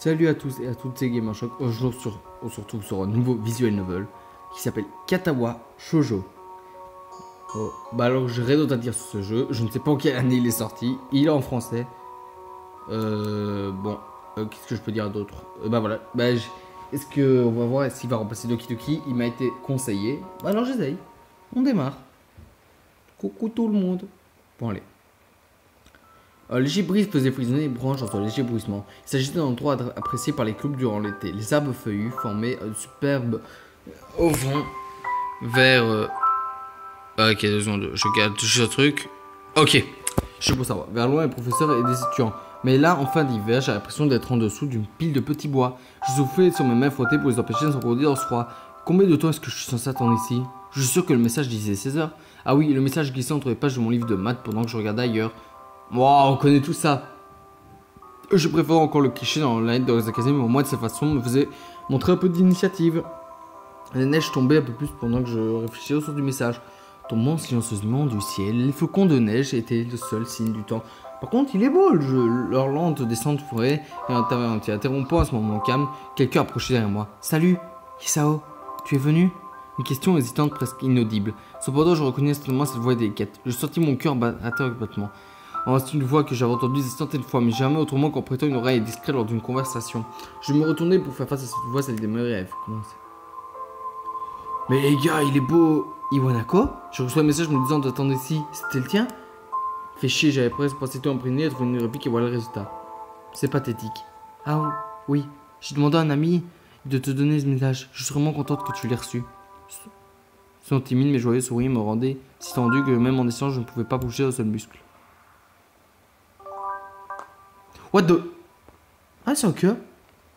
Salut à tous et à toutes, c'est Gamer Choc. Aujourd'hui, on se retrouve sur un nouveau visual novel qui s'appelle Katawa Shoujo. Oh, bah alors, j'ai rien d'autre à dire sur ce jeu. Je ne sais pas en quelle année il est sorti. Il est en français. Qu'est-ce que je peux dire d'autre? Bah voilà. Est-ce que on va voir s'il va remplacer Doki Doki? Il m'a été conseillé. Bah alors, j'essaye. On démarre. Coucou tout le monde. Bon, allez. Léger brise faisait frissonner les branches dans un léger bruissement. Il s'agissait d'un endroit apprécié par les clous durant l'été. Les arbres feuillus formaient un superbe auvent vers... Ok, 2 secondes, je regarde ce truc. Ok, je peux savoir. Vers loin, les professeurs et des étudiants. Mais là, en fin d'hiver, j'ai l'impression d'être en dessous d'une pile de petits bois. Je soufflais sur mes mains frottées pour les empêcher de s'encorder dans ce froid. Combien de temps est-ce que je suis censé attendre ici? Je suis sûr que le message disait 16 heures. Ah oui, le message glissait entre les pages de mon livre de maths pendant que je regardais ailleurs. Wow, on connaît tout ça. Je préfère encore le cliché dans la lettre de les académies, mais au moins de cette façon me faisait montrer un peu d'initiative. La neige tombait un peu plus pendant que je réfléchissais au sens du message. Tombant silencieusement du ciel, les flocons de neige étaient le seul signe du temps. Par contre, il est beau le jeu. Leur lente descente forêt et interrompant à ce moment calme, quelqu'un approchait derrière moi. Salut, Hisao, tu es venu? Une question hésitante, presque inaudible. Cependant, je reconnais instantanément cette voix délicate. Je sentis mon cœur battre avec battement. C'est une voix que j'avais entendue des centaines de fois, mais jamais autrement qu'en prêtant une oreille discrète lors d'une conversation. Je me retournais pour faire face à cette voix, celle de mes rêves. Mais les gars, il est beau. Iwanako? Je reçois un message me disant d'attendre ici. C'était le tien? Fait chier, j'avais presque passé tout imprégné à trouver une réplique et voilà le résultat. C'est pathétique. Ah oui, j'ai demandé à un ami de te donner ce message. Je suis vraiment contente que tu l'aies reçu. Son timide mais joyeux sourire me rendait si tendu que même en échange, je ne pouvais pas bouger un seul muscle. What the... Ah, c'est un cœur?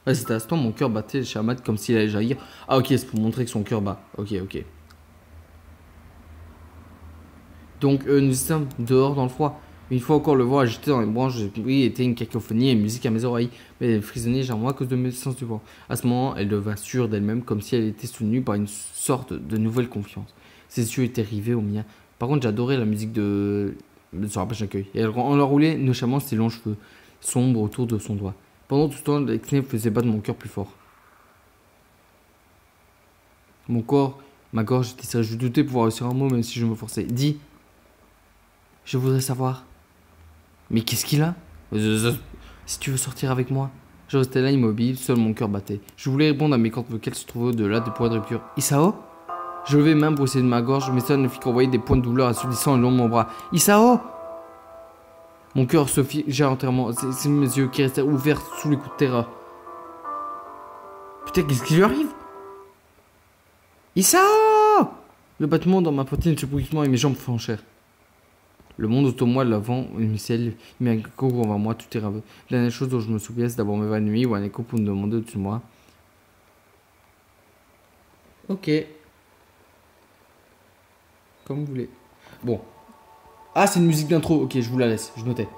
Ouais, c'était à ce temps, mon cœur battait chez Ahmad comme s'il allait jaillir. Ah, ok, c'est pour montrer que son cœur bat. Ok. Donc, nous sommes dehors dans le froid. Une fois encore, le vent agité dans les branches, oui, était une cacophonie et une musique à mes oreilles. Mais elle frissonnait généralement à cause de mes sens du vent. À ce moment, elle devint sûre d'elle-même, comme si elle était soutenue par une sorte de nouvelle confiance. Ses yeux étaient rivés aux miens. Par contre, j'adorais la musique sur la page d'accueil. Et elle enroulait nonchalamment ses longs cheveux sombre autour de son doigt. Pendant tout ce temps, l'excès faisait battre mon cœur plus fort. Mon corps, ma gorge était sage. Je doutais pouvoir réussir un mot même si je me forçais. Dis, je voudrais savoir. Mais qu'est-ce qu'il a? Si tu veux sortir avec moi. Je restais là immobile, seul mon cœur battait. Je voulais répondre à mes cordes vocales se trouvaient au-delà des points de rupture. Isao? Je levais même pour essayer de ma gorge, mais ça ne fit qu'envoyer des points de douleur assourdissant le long de mon bras. Isao? Mon cœur se figea entièrement, c'est mes yeux qui restaient ouverts sous les coups de terreur. Putain, qu'est-ce qui lui arrive? Isao! Le battement dans ma poitrine se brusquement et mes jambes flanchèrent. Le monde autour de moi, l'avant, le ciel, il met un concours devant moi, tout est rêveux. La dernière chose dont je me souviens, c'est d'avoir m'évanoui ou un écho pour me demander au-dessus de moi. Ok. Comme vous voulez. Bon. Ah, c'est une musique d'intro. Ok, je vous la laisse. Je notais.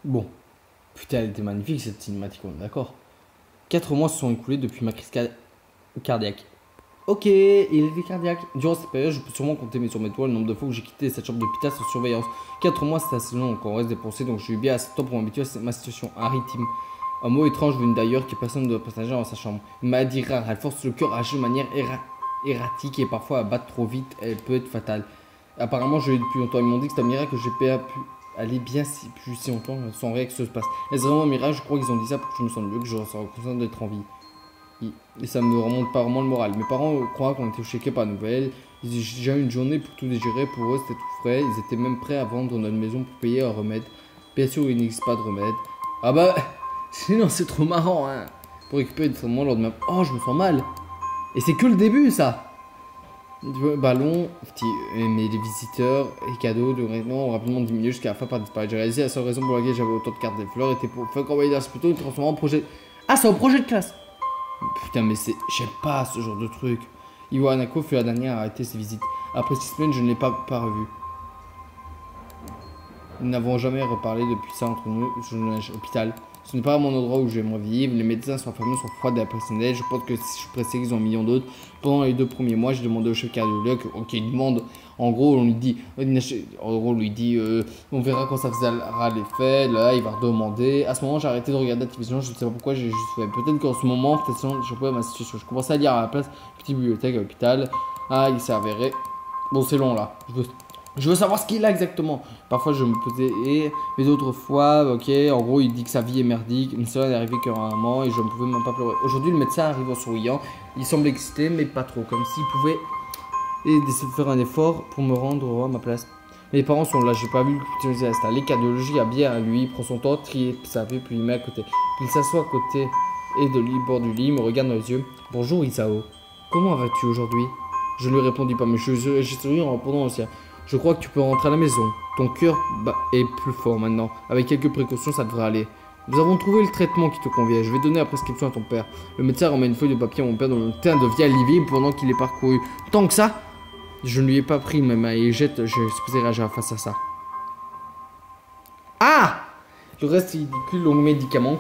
Bon. Putain, elle était magnifique cette cinématique, on est d'accord. 4 mois se sont écoulés depuis ma crise cardiaque. Ok, il était cardiaque. Durant cette période, je peux sûrement compter sur mes doigts le nombre de fois où j'ai quitté cette chambre d'hôpital sans surveillance. 4 mois, c'est assez long, encore reste dépensé, donc j'ai eu bien assez de temps pour m'habituer à ma situation. Un rythme Un mot étrange venu d'ailleurs que personne ne doit partager dans sa chambre. Une maladie rare, elle force le cœur à agir de manière erratique et parfois à battre trop vite, elle peut être fatale. Apparemment, je l'ai depuis longtemps. Ils m'ont dit que c'est un miracle que j'ai pu aller bien plus si longtemps sans rien que ça se passe. Est-ce vraiment un miracle? Je crois qu'ils ont dit ça pour que je me sente mieux, que je sois content d'être en vie. Et ça me remonte pas vraiment le moral. Mes parents croient qu'on était choqués par la nouvelle. Ils ont déjà eu une journée pour tout digérer. Pour eux, c'était tout frais. Ils étaient même prêts à vendre notre maison pour payer un remède. Bien sûr, il n'existe pas de remède. Ah bah, sinon c'est trop marrant, hein. Pour récupérer des traitements lors de ma... Oh, je me sens mal. Et c'est que le début, ça. Ballon, mais les visiteurs et cadeaux de réunion ont rapidement diminué jusqu'à la fin par disparaître. J'ai réalisé la seule raison pour laquelle j'avais autant de cartes des fleurs était pour faire envoyer dans ce plutôt une transformation en projet. Ah, c'est un projet de classe. Putain, mais c'est. J'aime pas ce genre de truc. Iwo Hanako fut la dernière à arrêter ses visites. Après 6 semaines, je ne l'ai pas revu. Nous n'avons jamais reparlé depuis ça entre nous. Hôpital. Ce n'est pas mon endroit où j'aimerais vivre. Les médecins sont fermés, sont froids et impersonnels. Je pense que si je suis pressé, ils ont un million d'autres. Pendant les 2 premiers mois, j'ai demandé au chef cardiologue. Ok, il demande. En gros, on lui dit. On verra quand ça faisra l'effet. Là, il va redemander. À ce moment, j'ai arrêté de regarder la télévision. Je ne sais pas pourquoi, j'ai juste fait. Peut-être qu'en ce moment, peut-être je pouvais ma situation. Je commençais à lire à la place. Petite bibliothèque à l'hôpital. Ah, il s'est avéré. Bon, c'est long là. Je veux savoir ce qu'il a exactement. Parfois, je me posais, mais d'autres fois, ok, en gros, il dit que sa vie est merdique. Mais cela n'est arrivé qu'à un moment et je ne pouvais même pas pleurer. Aujourd'hui, le médecin arrive en souriant. Il semble excité, mais pas trop. Comme s'il pouvait faire un effort pour me rendre à ma place. Mes parents sont là, j'ai pas vu que tu installé. Cardiologie habillé à lui, il prend son temps, trie sa vie, puis il met à côté. Puis il s'assoit à côté et de lui, bord du lit, me regarde dans les yeux. Bonjour Isao, comment vas-tu aujourd'hui? Je ne lui répondis pas, mais j'ai souri en répondant aussi. Je crois que tu peux rentrer à la maison. Ton cœur est plus fort maintenant. Avec quelques précautions, ça devrait aller. Nous avons trouvé le traitement qui te convient. Je vais donner la prescription à ton père. Le médecin remet une feuille de papier à mon père dont le teint devient livide pendant qu'il est parcouru. Tant que ça, je ne lui ai pas pris ma main et je suis supposé réagir face à ça. Ah! Le reste ridicule, long médicament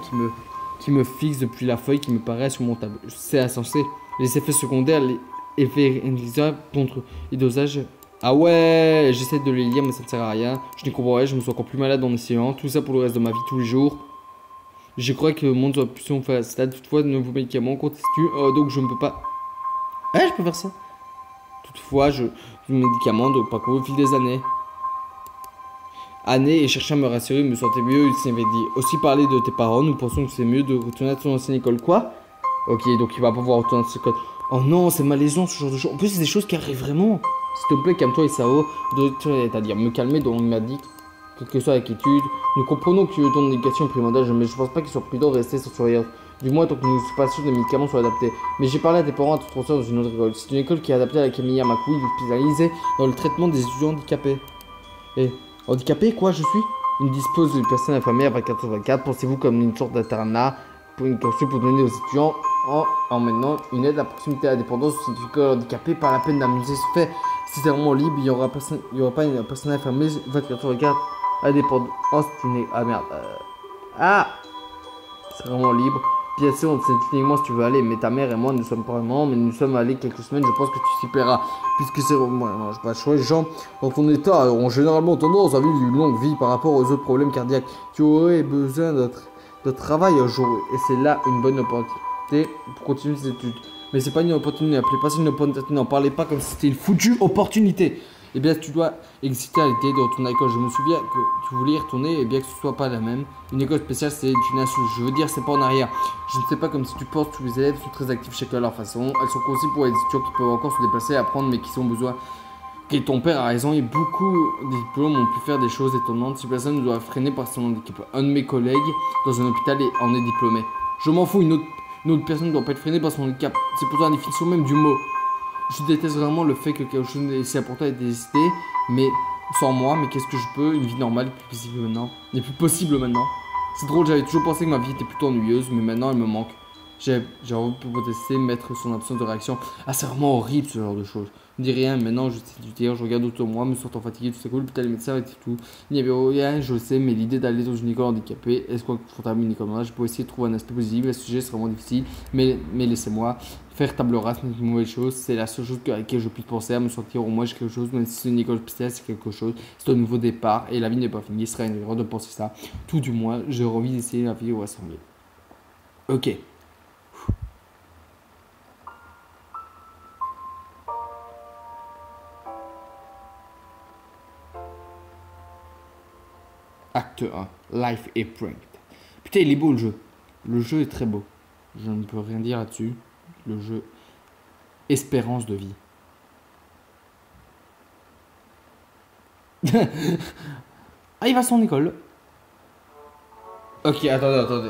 qui me fixe depuis la feuille qui me paraît sur mon tableau. C'est insensé. Les effets secondaires, les effets indésirables contre les dosages. Ah ouais, j'essaie de les lire mais ça ne sert à rien. Je n'y comprends rien, je me sens encore plus malade en essayant. Tout ça pour le reste de ma vie tous les jours. Je crois que le monde soit plus fait à ce stade. Toutefois, de nouveaux médicaments constituent. Donc je ne peux pas. Ah, je peux faire ça. Toutefois, médicaments donc pas au fil des années. Et cherchant à me rassurer, me sentais mieux. Il s'avait dit aussi parler de tes parents. Nous pensons que c'est mieux de retourner à ton ancienne école. Quoi? Ok, donc il va pas pouvoir retourner à son école. Oh non, c'est malaisant ce genre de choses. En plus, c'est des choses qui arrivent vraiment. S'il te plaît, calme-toi, Isao. C'est-à-dire me calmer, dont il m'a dit, quelle que soit l'inquiétude. Nous comprenons que ton éducation est primordiale, mais je pense pas qu'il soit prudent de rester sans surveillance. Du moins, tant que nous ne sommes pas sûrs que les médicaments soient adaptés. Mais j'ai parlé à tes parents à te transférer dans une autre école. C'est une école qui est adaptée à la Camille Yamakou, spécialisée dans le traitement des étudiants handicapés. Et handicapé, quoi, je suis? Il dispose d'une personne infirmière à 24/24. Pensez-vous comme une sorte d'internat pour donner aux étudiants en maintenant une aide à proximité à la dépendance ou signifie handicapé par la peine d'amuser ce fait. Si c'est vraiment libre, il n'y aura pas une personne infirmière 24/24 à la dépendance. Ah merde. C'est vraiment libre. Bien sûr, on te sait cliniquement si tu veux aller, mais ta mère et moi ne sommes pas vraiment, mais nous sommes allés quelques semaines, je pense que tu t'y paieras. Puisque c'est moi, non, j'ai pas le choix, les gens dans ton état ont généralement tendance à vivre une longue vie par rapport aux autres problèmes cardiaques. Tu aurais besoin de travail un jour, et c'est là une bonne opportunité pour continuer tes études. Mais c'est pas une opportunité, n'appelez pas ça une opportunité, n'en parlez pas comme si c'était une foutue opportunité. Eh bien, tu dois exciter à l'idée de retourner à l'école. Je me souviens que tu voulais y retourner, et bien que ce soit pas la même. Une école spéciale, c'est une insulte. Je veux dire, c'est pas en arrière. Je ne sais pas comme si tu penses, tous les élèves sont très actifs chacun à leur façon. Elles sont conçues pour les étudiants qui peuvent encore se déplacer et apprendre, mais qui ont besoin. Et ton père a raison, et beaucoup de diplômes ont pu faire des choses étonnantes. Si personne ne doit freiner par son handicap. Un de mes collègues dans un hôpital en est diplômé. Je m'en fous, une autre personne ne doit pas être freinée par son handicap. C'est pourtant la définition même du mot. Je déteste vraiment le fait que quelque chose n'est important d'être décidé, mais sans moi, mais qu'est-ce que je peux? Une vie normale n'est plus possible maintenant. C'est drôle, j'avais toujours pensé que ma vie était plutôt ennuyeuse, mais maintenant elle me manque. J'ai envie de protester, mettre son absence de réaction. Ah, c'est vraiment horrible ce genre de choses. Je ne dis rien, maintenant je sais du dire, je regarde autour de moi, me sentant fatigué, tout c'est cool, putain les médecins et tout. Il n'y avait rien, je sais, mais l'idée d'aller dans une école handicapée, est-ce qu'on confortable une école là, je peux essayer de trouver un aspect positif, le sujet c'est vraiment difficile, mais laissez-moi. Faire table rase n'est une mauvaise chose, c'est la seule chose à laquelle je puisse penser, à me sentir au moins j'ai quelque chose, même si c'est une école spéciale, c'est quelque chose, c'est un nouveau départ et la vie n'est pas finie, ce serait une erreur de penser ça. Tout du moins, j'ai envie d'essayer la vie au assemblée. Ok. Acte 1. Life est pranked. Putain, il est beau le jeu. Le jeu est très beau. Je ne peux rien dire là-dessus. Le jeu. Espérance de vie. Ah, il va à son école. Ok, attendez.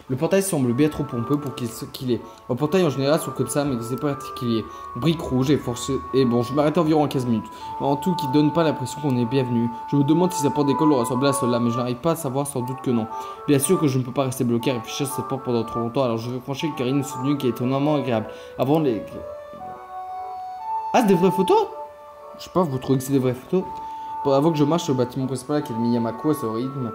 Le portail semble bien trop pompeux pour qu'il est. Le portail en général sont comme ça, mais c'est pas particulier. Brique rouge et forcé. Et bon, je m'arrête environ en 15 minutes. En tout, qui donne pas l'impression qu'on est bienvenu. Je me demande si sa porte d'école ressemble à cela, mais je n'arrive pas à savoir, sans doute que non. Bien sûr que je ne peux pas rester bloqué à réfléchir sur cette porte pendant trop longtemps, alors je vais franchir une carine soutenue qui est étonnamment agréable. Avant les. Ah, c'est des vraies photos? Je sais pas, vous trouvez que c'est des vraies photos? Bon, avant que je marche au bâtiment principal qui est le Miyamako à ce rythme,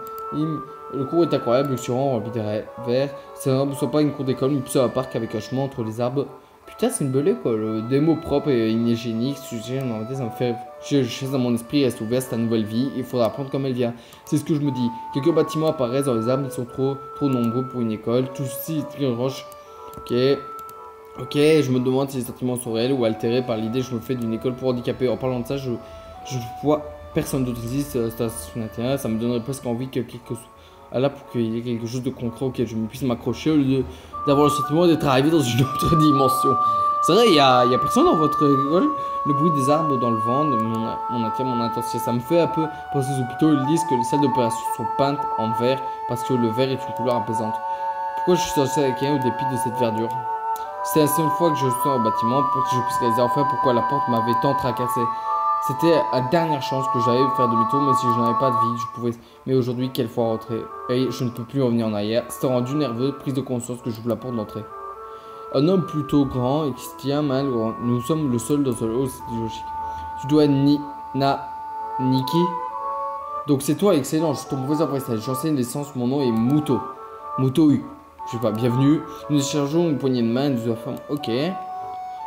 le cours est incroyable, luxuriant, rempli de verre. Ce ne soit pas une cour d'école, mais plutôt un parc avec un chemin entre les arbres. Putain, c'est une belle école. Des mots propres et inhygiéniques, sujet, ça me fait. Je dans mon esprit reste ouvert cette nouvelle vie. Il faudra apprendre comme elle vient. C'est ce que je me dis. Quelques bâtiments apparaissent dans les arbres, ils sont trop nombreux pour une école. Tout ceci est très roche. Ok. Ok, je me demande si les sentiments sont réels ou altérés par l'idée que je me fais d'une école pour handicapés. En parlant de ça, je vois personne d'autre ici, ça me donnerait presque envie que quelque chose. Là, pour qu'il y ait quelque chose de concret auquel je me puisse m'accrocher au lieu d'avoir le sentiment d'être arrivé dans une autre dimension. C'est vrai, il y a personne dans votre école. Le bruit des arbres dans le vent attire mon attention. Ça me fait un peu penser aux hôpitaux. Ils disent que les salles d'opération sont peintes en vert parce que le vert est une couleur apaisante. Pourquoi je suis censé accueillir au dépit de cette verdure? C'est la seule fois que je sors au bâtiment pour que je puisse réaliser enfin pourquoi la porte m'avait tant tracassé. C'était la dernière chance que j'avais de faire demi-tour, mais si je n'avais pas de vie, je pouvais. Mais aujourd'hui, quelle fois rentrer? Et je ne peux plus revenir en arrière. C'était rendu nerveux, prise de conscience que j'ouvre la porte d'entrée. Un homme plutôt grand et qui se tient mal. Nous sommes le seul dans ce lot, c'est logique. Tu dois Niki. Donc c'est toi, excellent. Je suis ton professeur précédent. J'enseigne l'essence, mon nom est Muto. Muto U. Je sais pas, bienvenue. Nous échangeons une poignée de main et nous affirmons. Ok.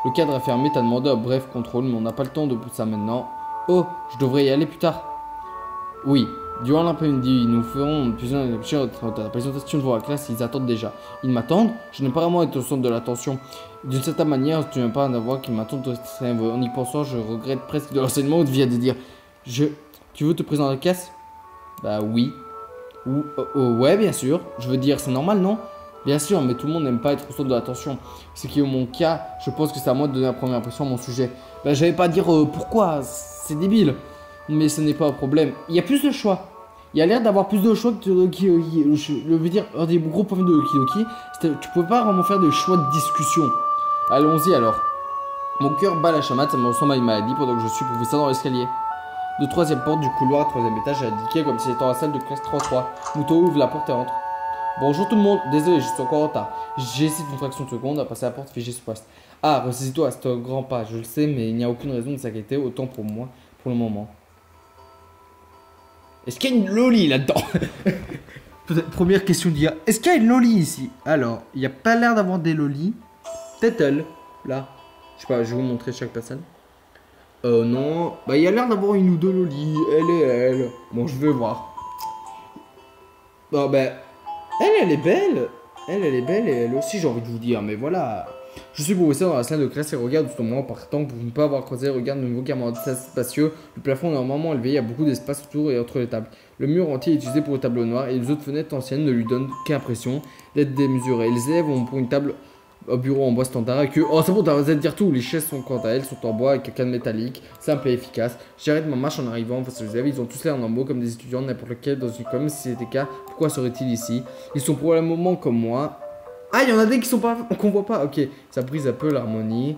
Le cadre est fermé, t'as demandé un bref contrôle, mais on n'a pas le temps de ça maintenant. Oh, je devrais y aller plus tard. Oui, durant l'après-midi, nous ferons plusieurs la présentation devant la classe, ils attendent déjà. Ils m'attendent? Je n'ai pas vraiment été au centre de l'attention. D'une certaine manière, tu n'as pas à avoir qu'ils m'attendent. En y pensant, je regrette presque de l'enseignement où tu viens de dire. Tu veux te présenter à la classe? Bah oui. Ouais, bien sûr. Je veux dire, c'est normal, non? Bien sûr, mais tout le monde n'aime pas être au centre de l'attention. Ce qui est mon cas, je pense que c'est à moi de donner la première impression à mon sujet. Bah, j'allais pas dire pourquoi, c'est débile. Mais ce n'est pas un problème. Il y a plus de choix. Il y a l'air d'avoir plus de choix que je veux dire, un des gros problèmes de Kidoki, tu pouvais pas vraiment faire de choix de discussion. Allons-y alors. Mon cœur bat la chamade, ça me ressemble à une maladie pendant que je suis professeur dans l'escalier. De troisième porte du couloir, troisième étage, indiqué comme si c'était dans la salle de classe 3-3. Muto ouvre la porte et entre. Bonjour tout le monde, désolé, je suis encore en retard. J'ai essayé une fraction de seconde à passer la porte figée sur poste. Ah, ressaisis-toi, c'est un grand pas, je le sais, mais il n'y a aucune raison de s'inquiéter, autant pour moi, pour le moment. Est-ce qu'il y a une loli là-dedans? Première question d'IA. Est-ce qu'il y a une loli ici? Alors, il n'y a pas l'air d'avoir des lolis. Peut-être elle, là. Je sais pas, je vais vous montrer chaque personne. Non. Bah, il y a l'air d'avoir une ou deux lolis. Elle et elle. Bon, je vais voir. Bon, bah. Elle est belle. Elle est belle et elle aussi, j'ai envie de vous dire. Mais voilà. Je suis professeur dans la salle de classe et regarde tout le monde partant pour ne pas avoir croisé. Regarde de nouveaux camarades spacieux. Le plafond est normalement élevé. Il y a beaucoup d'espace autour et entre les tables. Le mur entier est utilisé pour le tableau noir et les autres fenêtres anciennes ne lui donnent qu'impression d'être démesurées. Les élèves ont pour une table au bureau en bois standard et que. Oh, c'est bon, t'as osé dire tout. Les chaises sont quant à elles sont en bois avec un cadre métallique, simple et efficace. J'arrête ma marche en arrivant face aux élèves. Ils ont tous l'air normaux comme des étudiants, n'importe lequel dans une commune. Si c'était le cas, pourquoi seraient-ils ici? Ils sont probablement comme moi. Ah, il y en a des qui sont pas. Qu'on voit pas. Ok, ça brise un peu l'harmonie.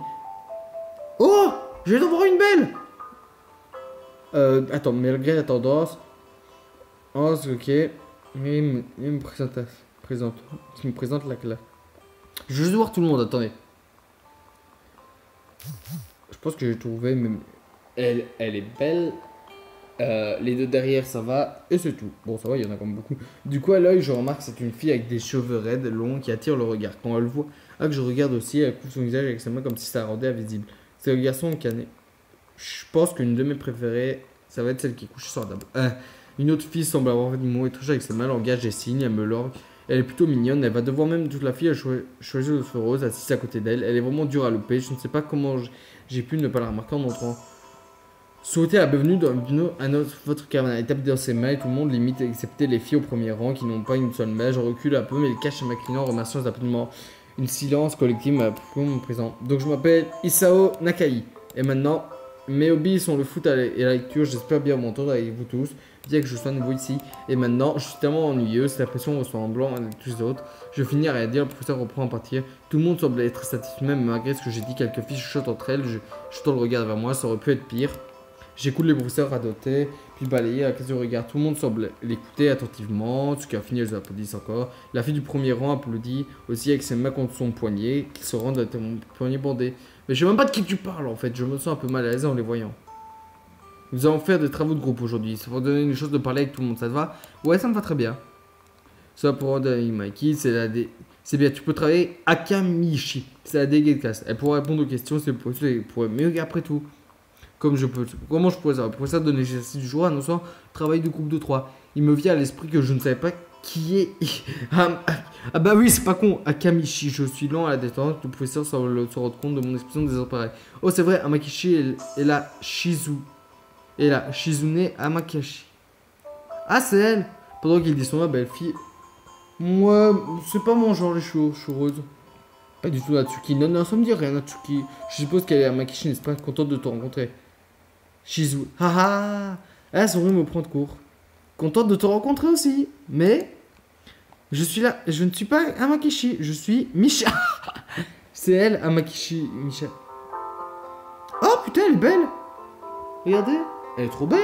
Oh, je vais en voir une belle. Attends, malgré la tendance. Oh, c'est ok. Mais il me présente la classe. Je veux juste voir tout le monde, attendez. Je pense que j'ai trouvé même. Elle est belle. Les deux derrière, ça va. Et c'est tout. Bon, ça va, il y en a quand même beaucoup. Du coup, à l'œil, je remarque que c'est une fille avec des cheveux raides, longs, qui attire le regard. Quand elle voit, que je regarde aussi, elle couvre son visage avec sa main comme si ça la rendait invisible. C'est le garçon canet. Je pense qu'une de mes préférées, ça va être celle qui est couchée sur la table. Une autre fille semble avoir fait du mot étrange avec ses mains, langage et signes. Elle est plutôt mignonne, elle va devoir même toute la fille à choisir le feu rose assise à côté d'elle. Elle est vraiment dure à louper, je ne sais pas comment j'ai pu ne pas la remarquer en entrant. Souhaiter la bienvenue à votre caravane. Elle tape dans ses mains et tout le monde limite, excepté les filles au premier rang qui n'ont pas une seule main. Je recule un peu, mais les cache à m'inclinant en remerciant absolument une silence collective mon présent. Donc je m'appelle Isao Nakai. Et maintenant, mes hobbies sont le foot et la lecture. J'espère bien m'entendre avec vous tous, bien que je sois nouveau ici. Et maintenant, je suis tellement ennuyeux, c'est l'impression ressemblant à tous les autres. Je finis à rien dire, le professeur reprend à partir. Tout le monde semble être satisfait, même malgré ce que j'ai dit. Quelques filles chuchotent entre elles, je tourne le regard vers moi, ça aurait pu être pire. J'écoute les professeurs radoter, puis balayer à question de regard. Tout le monde semble l'écouter attentivement. Ce qui a fini, elles applaudissent encore. La fille du premier rang applaudit aussi avec ses mains contre son poignet, qui se rend à mon poignet bandé. Mais je sais même pas de qui tu parles en fait, je me sens un peu mal à l'aise en les voyant. Nous allons faire des travaux de groupe aujourd'hui. Ça va donner une chose de parler avec tout le monde, ça te va? Ouais, ça me va très bien. Ça pour Mikey, c'est bien, tu peux travailler Akamishi. C'est la déléguée de classe. Elle pourra répondre aux questions, c'est possible. Mais après tout. Comment je pourrais savoir? Pour ça, donner l'exercice du jour, annonçant travail de groupe de 3. Il me vient à l'esprit que je ne savais pas qui est. Ah bah oui, c'est pas con. Akamishi, je suis lent à la détente. Le professeur se rend compte de mon expression désemparée. Oh, c'est vrai, Amakishi est la Shizune Amakashi. Ah, c'est elle. Pendant qu'il dit son nom, belle fille. Moi, c'est pas mon genre, les cheveux roses. Pas du tout, Natsuki. Non, ça me dit rien, Natsuki. Je suppose qu'elle est Amakishi, n'est-ce pas? Contente de te rencontrer. Shizu. Haha. Ah, son rire me prend de court. Contente de te rencontrer aussi. Mais je suis là. Je ne suis pas Amakishi. Je suis Misha. C'est elle, Amakishi. Misha. Oh putain, elle est belle. Regardez. Elle est trop belle.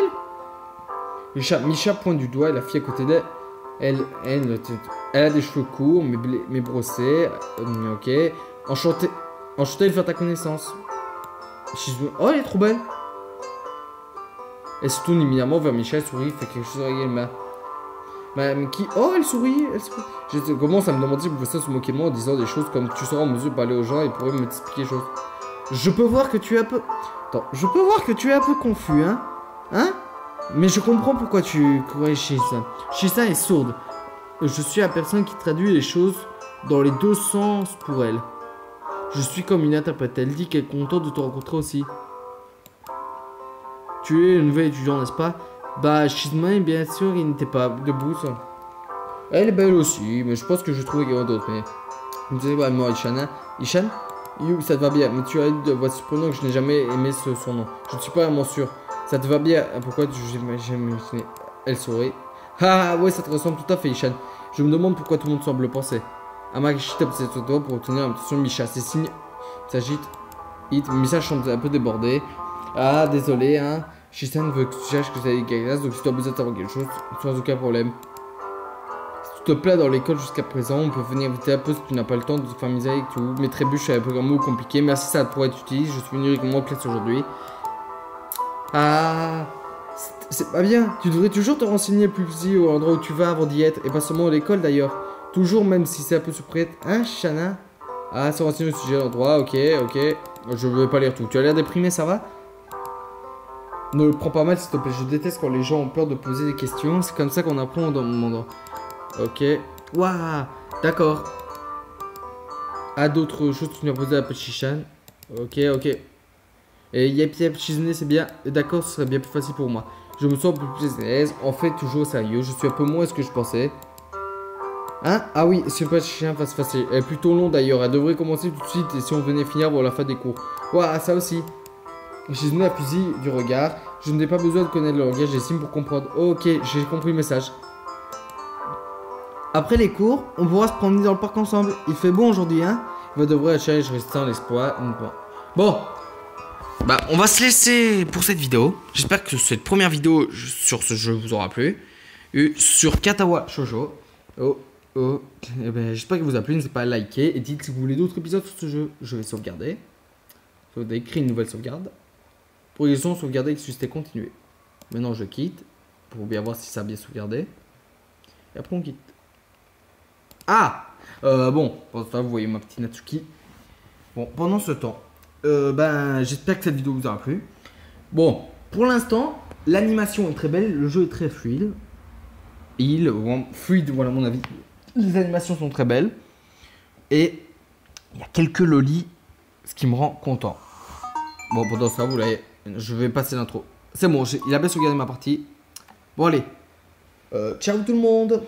Misha pointe du doigt la fille à côté d'elle. Elle a des cheveux courts, mais brossés. Ok. Enchantée de faire ta connaissance. Shizu. Oh, elle est trop belle. Elle se tourne immédiatement vers Michel, sourit, fait quelque chose avec elle. Madame qui. Oh, elle sourit. Je commence à me demander si le professeur se moquer de moi en disant des choses comme tu seras en mesure de parler aux gens et pourrait me t'expliquer des choses. Je peux voir que tu es un peu. Attends, je peux voir que tu es un peu confus, hein? Hein? Mais je comprends pourquoi tu crois Shisa. Shisa est sourde. Je suis la personne qui traduit les choses dans les deux sens pour elle. Je suis comme une interprète. Elle dit qu'elle est contente de te rencontrer aussi. Tu es une nouvelle étudiante, n'est-ce pas? Bah, Shizuma, bien sûr, il n'était pas debout, ça. Elle est belle aussi, mais je pense que je trouve quelqu'un d'autre. Mais. Vous savez, bah, moi, Ishan? Ça te va bien, mais tu as une voix surprenante que je n'ai jamais aimé son nom. Je ne suis pas vraiment sûr. Ça te va bien? Pourquoi j'aime. Elle sourit. Ah, ouais, ça te ressemble tout à fait, Ishan. Je me demande pourquoi tout le monde semble le penser. Amakishi tape ses doigts pour obtenir l'attention de Misha. Ses signes s'agitent. Misha chante un peu débordé. Ah, désolé, hein. Shisan veut que tu saches que c'est avec glace, donc si tu as besoin de savoir quelque chose, sans aucun problème. Si tu te plais dans l'école jusqu'à présent, on peut venir inviter un peu si tu n'as pas le temps de te familiariser avec tout. Mes trébuches avec un mot compliqué, merci, ça pourrait être utile. Je suis venu uniquement en classe aujourd'hui. Ah, c'est pas bien. Tu devrais toujours te renseigner plus petit au endroit où tu vas avant d'y être, et pas seulement à l'école d'ailleurs. Toujours, même si c'est un peu surprenant. Hein, Shana? Ah, se renseigner au sujet de l'endroit, ok. Je veux pas lire tout. Tu as l'air déprimé, ça va? Ne le prends pas mal s'il te plaît, je déteste quand les gens ont peur de poser des questions, c'est comme ça qu'on apprend dans mon endroit. Ok. Waouh, d'accord. Ah, d'autres choses que tu m'as posé à petit Shishan. Ok. Et yep, Shizune, c'est bien. D'accord, ce serait bien plus facile pour moi. Je me sens un peu plus à l'aise, en fait, toujours sérieux. Je suis un peu moins ce que je pensais. Hein? Ah oui, si pas chien face facile. Elle est plutôt long d'ailleurs, elle devrait commencer tout de suite et si on venait finir pour la fin des cours. Waouh, ça aussi. Shizune a fusil du regard. Je n'ai pas besoin de connaître le langage des signes pour comprendre. Ok, j'ai compris le message. Après les cours, on pourra se promener dans le parc ensemble. Il fait bon aujourd'hui, hein? Il devrait être challenge restant l'espoir. Bon. Bah, on va se laisser pour cette vidéo. J'espère que cette première vidéo sur ce jeu vous aura plu. Sur Katawa Shoujo. Eh ben, j'espère que vous a plu. N'hésitez pas à liker. Et dites si vous voulez d'autres épisodes sur ce jeu. Je vais sauvegarder. Je vais créer une nouvelle sauvegarde. Progression, sauvegarder, exécuter, continuer. Maintenant, je quitte. Pour bien voir si ça a bien sauvegardé. Et après, on quitte. Ah bon, pour ça, vous voyez ma petite Natsuki. Bon, pendant ce temps, j'espère que cette vidéo vous aura plu. Bon, pour l'instant, l'animation est très belle. Le jeu est très fluide. Fluide, voilà mon avis. Les animations sont très belles. Et il y a quelques lolis, ce qui me rend content. Bon, pendant ça, vous l'avez. Je vais passer l'intro. C'est bon, il a bien sauvegardé ma partie. Bon, allez. Ciao tout le monde.